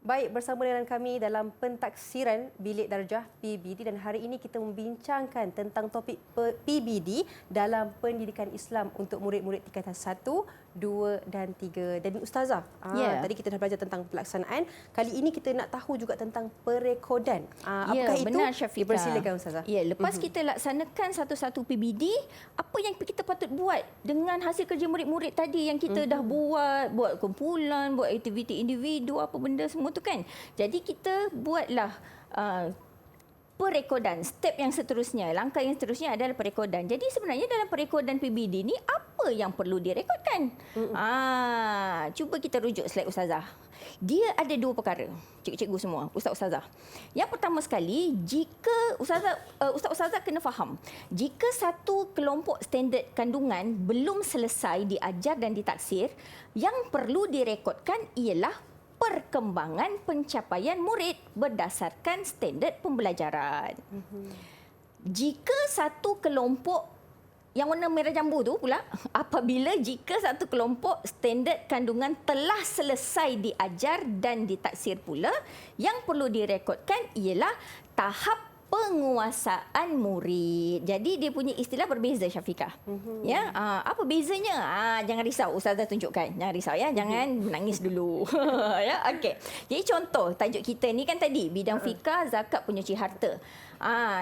Baik, bersama dengan kami dalam pentaksiran Bilik Darjah PBD dan hari ini kita membincangkan tentang topik PBD dalam pendidikan Islam untuk murid-murid tingkatan 1, 2 dan 3. Dan Ustazah, tadi kita dah belajar tentang pelaksanaan. Kali ini kita nak tahu juga tentang perekodan. Apakah itu? Benar, Syafiqah. Dipersilakan Ustazah. Ya, lepas kita laksanakan satu-satu PBD, apa yang kita patut buat dengan hasil kerja murid-murid tadi yang kita dah buat kumpulan, buat aktiviti individu, apa benda semua tu kan. Jadi kita buatlah perekodan. Step yang seterusnya, langkah yang seterusnya adalah perekodan. Jadi sebenarnya dalam perekodan PBD ni apa yang perlu direkodkan? Cuba kita rujuk slide Ustazah. Dia ada dua perkara, cikgu-cikgu semua, ustaz-ustazah. Yang pertama sekali, jika ustaz-ustazah kena faham, jika satu kelompok standard kandungan belum selesai diajar dan ditaksir, yang perlu direkodkan ialah perkembangan pencapaian murid berdasarkan standard pembelajaran. Jika satu kelompok yang warna merah jambu tu pula, apabila jika satu kelompok standard kandungan telah selesai diajar dan ditaksir pula, yang perlu direkodkan ialah tahap penguasaan murid. Jadi dia punya istilah berbeza, Syafiqah. Ya, apa bezanya? Jangan risau, Ustazah tunjukkan. Jangan risau ya, jangan menangis dulu. Ya, okey. Jadi contoh tajuk kita ni kan tadi bidang fikah, zakat, penyuci harta.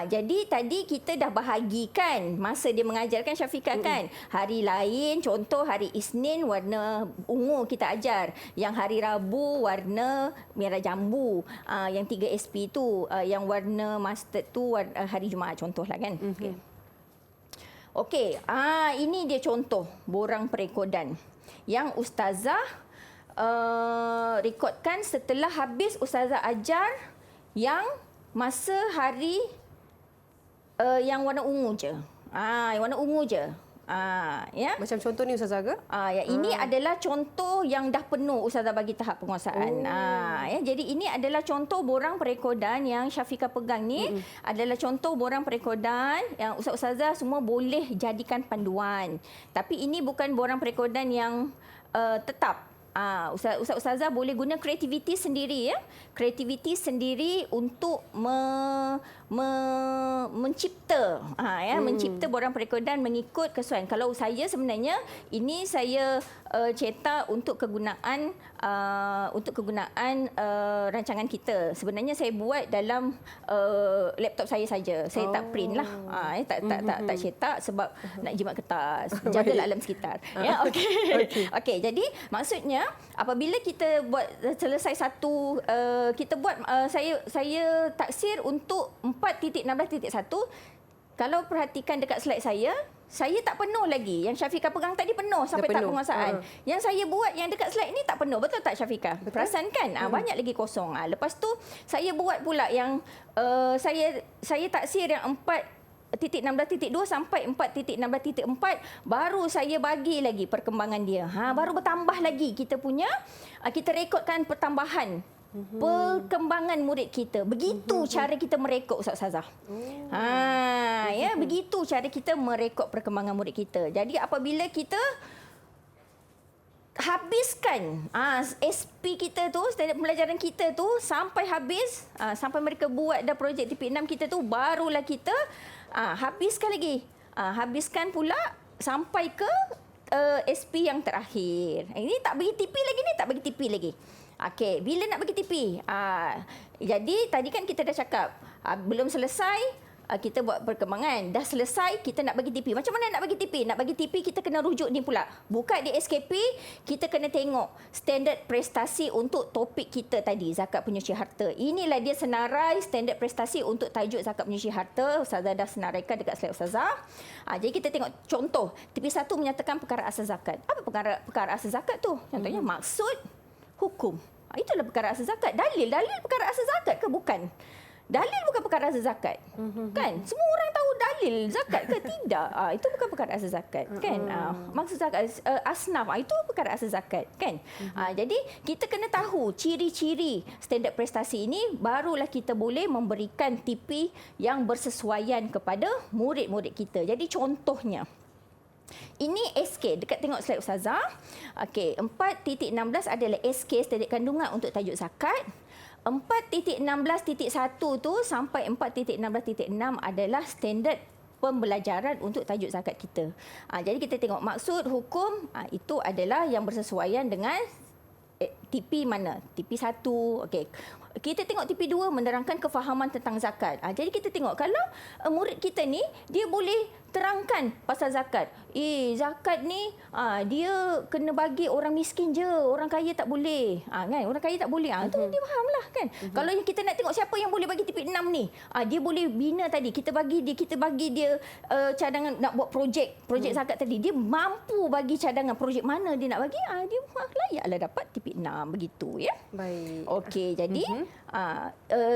Jadi tadi kita dah bahagikan masa dia mengajarkan, Syafiqah kan. Hari lain, contoh hari Isnin warna ungu kita ajar. Yang hari Rabu warna merah jambu. Yang 3 SP tu, yang warna mustard tu hari Jumaat contohlah kan. Okey, ini dia contoh borang perekodan yang Ustazah rekodkan setelah habis Ustazah ajar yang masa hari yang warna ungu je. Yang warna ungu je. Ya. Macam contoh ni Ustazah ke? Ini adalah contoh yang dah penuh Ustazah bagi tahap penguasaan. Ya, jadi ini adalah contoh borang perekodan yang Syafiqah pegang ni. Adalah contoh borang perekodan yang Ustazah semua boleh jadikan panduan. Tapi ini bukan borang perekodan yang tetap. Ustazah boleh guna kreativiti sendiri ya. Kreativiti sendiri untuk mencipta mencipta borang perekodan mengikut kesesuaian. Kalau saya sebenarnya ini saya cetak untuk kegunaan rancangan kita. Sebenarnya saya buat dalam laptop saya saja. Saya tak print lah. Tak cetak sebab nak jimat kertas. Jagalah alam sekitar. Ya, okey. Jadi maksudnya apabila kita buat selesai satu kita buat saya taksir untuk 4.16.1. Kalau perhatikan dekat slide saya tak penuh lagi. Yang Syafiqah pegang tadi penuh sampai tahap penguasaan. Yang saya buat yang dekat slide ni tak penuh. Betul tak Syafiqah? Perasan kan? Banyak lagi kosong. Lepas tu saya buat pula yang saya taksir yang 4.16.2 sampai 4.16.4 baru saya bagi lagi perkembangan dia. Baru bertambah lagi kita rekodkan pertambahan perkembangan murid kita. Begitu cara kita merekod Ustazah. Ya, begitu cara kita merekod perkembangan murid kita. Jadi apabila kita habiskan SP kita tu, standard pembelajaran kita tu sampai habis, sampai mereka buat dah projek TP6 kita tu, barulah kita habiskan lagi. Habiskan pula sampai ke SP yang terakhir. Ini tak bagi TP lagi. Okey, bila nak bagi TP? Jadi tadi kan kita dah cakap belum selesai kita buat perkembangan. Dah selesai kita nak bagi TP. Macam mana nak bagi TP? Nak bagi TP kita kena rujuk ni pula. Buka di SKP, kita kena tengok standard prestasi untuk topik kita tadi, zakat penyuci harta. Inilah dia senarai standard prestasi untuk tajuk zakat penyuci harta. Ustazah dah senaraikan dekat slide Ustazah. Jadi kita tengok contoh. TP1 menyatakan perkara asas zakat. Apa perkara asas zakat tu? Contohnya maksud, hukum. Itulah perkara asas zakat. Dalil perkara asas zakat ke? Bukan. Dalil bukan perkara asas zakat. Kan? Semua orang tahu dalil zakat ke? Tidak. Itu bukan perkara asas zakat. Kan? Maksud zakat, asnaf. Itu perkara asas zakat. Kan? Jadi, kita kena tahu ciri-ciri standard prestasi ini, barulah kita boleh memberikan TP yang bersesuaian kepada murid-murid kita. Jadi, contohnya, ini SK. Dekat tengok slide Ustazah. Okey, 4.16 adalah SK, standard kandungan untuk tajuk zakat. 4.16.1 tu sampai 4.16.6 adalah standard pembelajaran untuk tajuk zakat kita. Jadi kita tengok maksud hukum itu adalah yang bersesuaian dengan TP mana? TP1. Okey. Kita tengok TP2 menerangkan kefahaman tentang zakat. Jadi kita tengok kalau murid kita ni dia boleh terangkan pasal zakat. Zakat ni dia kena bagi orang miskin je, orang kaya tak boleh. Kan? Orang kaya tak boleh. Tu dia fahamlah kan. Kalau yang kita nak tengok siapa yang boleh bagi TP6 ni, dia boleh bina tadi. Kita bagi dia cadangan nak buat projek zakat tadi. Dia mampu bagi cadangan projek mana dia nak bagi. Dia layaklah dapat TP6 begitu ya. Baik. Okey,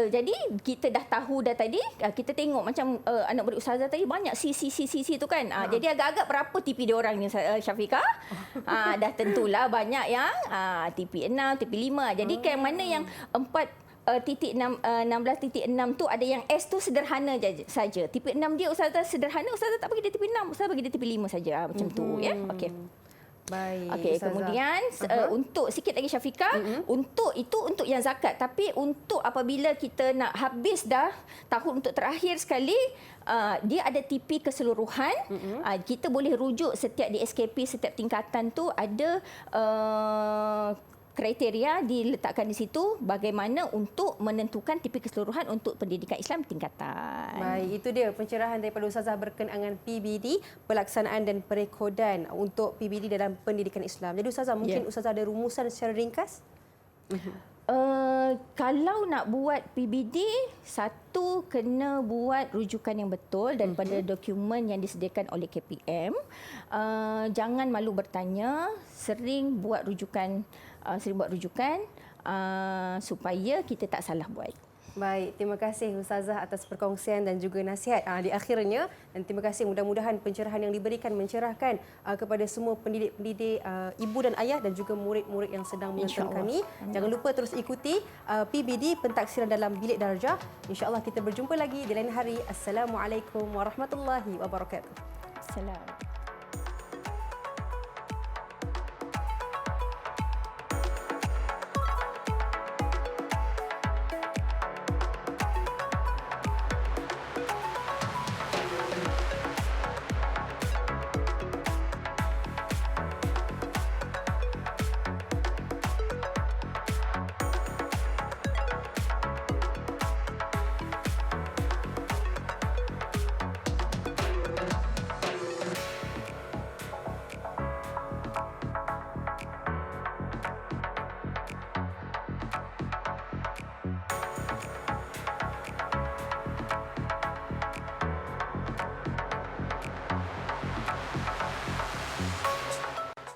jadi kita dah tahu dah tadi, kita tengok macam anak murid ustazah tadi banyak sisi tu kan. Jadi agak-agak berapa TP dia orang ni Syafiqah? Dah tentulah banyak yang TP6, TP5. Jadi kan mana yang 4.16.6 tu ada yang S tu sederhana saja. TP6 dia ustazah sederhana, ustazah tak bagi dia TP6, ustazah bagi dia TP5 saja. Macam tu ya. Okey. Baik. Okey, kemudian untuk sikit lagi Syafiqah, untuk yang zakat. Tapi untuk apabila kita nak habis dah tahun untuk terakhir sekali, dia ada TP keseluruhan. Kita boleh rujuk setiap di SKP setiap tingkatan tu ada kriteria diletakkan di situ bagaimana untuk menentukan TP keseluruhan untuk pendidikan Islam tingkatan. Baik, itu dia pencerahan daripada Ustazah berkenaan PBD, pelaksanaan dan perekodan untuk PBD dalam pendidikan Islam. Jadi Ustazah, mungkin Ustazah ada rumusan secara ringkas? Kalau nak buat PBD, satu kena buat rujukan yang betul daripada dokumen yang disediakan oleh KPM. Jangan malu bertanya, sering buat rujukan supaya kita tak salah buat. Baik, terima kasih Ustazah atas perkongsian dan juga nasihat di akhirnya. Dan terima kasih, mudah-mudahan pencerahan yang diberikan mencerahkan kepada semua pendidik-pendidik, ibu dan ayah dan juga murid-murid yang sedang menonton kami. Jangan lupa terus ikuti PBD, Pentaksiran dalam Bilik Darjah. InsyaAllah kita berjumpa lagi di lain hari. Assalamualaikum warahmatullahi wabarakatuh. Assalamualaikum.